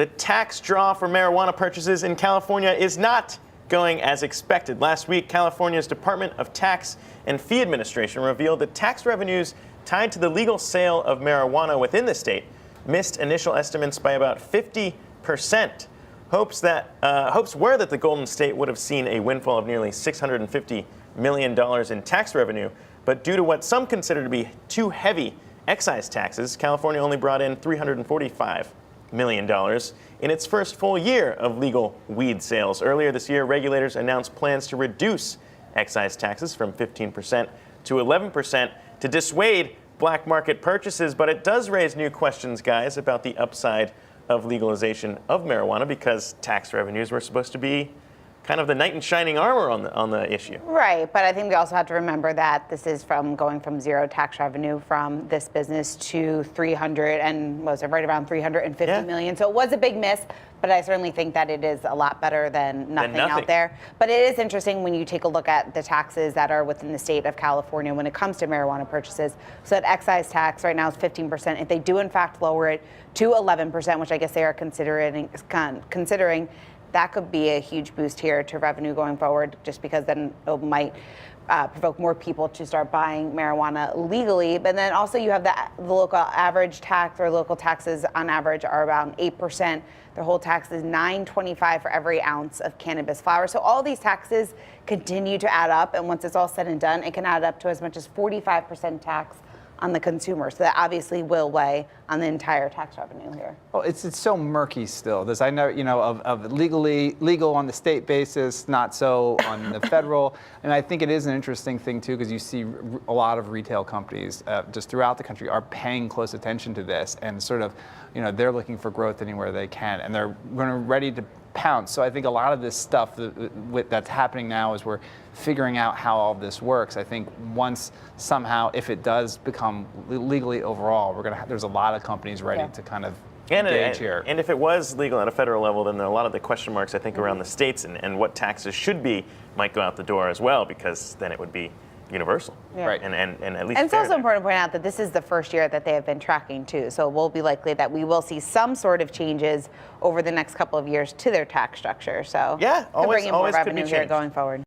The tax draw for marijuana purchases in California is not going as expected. Last week, California's Department of Tax and Fee Administration revealed that tax revenues tied to the legal sale of marijuana within the state missed initial estimates by about 50%. Hopes were that the Golden State would have seen a windfall of nearly $650 million in tax revenue, but due to what some consider to be too heavy excise taxes, California only brought in $345 million in its first full year of legal weed sales. Earlier this year, regulators announced plans to reduce excise taxes from 15% to 11% to dissuade black market purchases, but it does raise new questions, guys, about the upside of legalization of marijuana, because tax revenues were supposed to be kind of the knight in shining armor on the issue. Right, but I think we also have to remember that this is going from zero tax revenue from this business to 300 and was it right around 350 million. So it was a big miss, but I certainly think that it is a lot better than nothing out there. But it is interesting when you take a look at the taxes that are within the state of California when it comes to marijuana purchases. So that excise tax right now is 15%. If they do in fact lower it to 11%, which I guess they are considering, that could be a huge boost here to revenue going forward, just because then it might provoke more people to start buying marijuana legally. But then also you have the local average tax, or local taxes on average are around 8%. The whole tax is $9.25 for every ounce of cannabis flower. So all these taxes continue to add up, and once it's all said and done, it can add up to as much as 45% tax on the consumer. So that obviously will weigh on the entire tax revenue here. Well, it's so murky still. This, I know, of legal on the state basis, not so on the federal. And I think it is an interesting thing too, because you see a lot of retail companies just throughout the country are paying close attention to this, and sort of, they're looking for growth anywhere they can, and they're ready to pounce. So I think a lot of this stuff that's happening now is we're figuring out how all this works. I think once somehow, if it does become legally overall, there's a lot of companies ready to kind of engage here. And if it was legal at a federal level, then a lot of the question marks, I think, around the states and what taxes should be might go out the door as well, because then it would be universal, right? And at least. And it's also important to point out that this is the first year that they have been tracking too, so it will be likely that we will see some sort of changes over the next couple of years to their tax structure. So yeah, always, bring in more always revenue here going forward.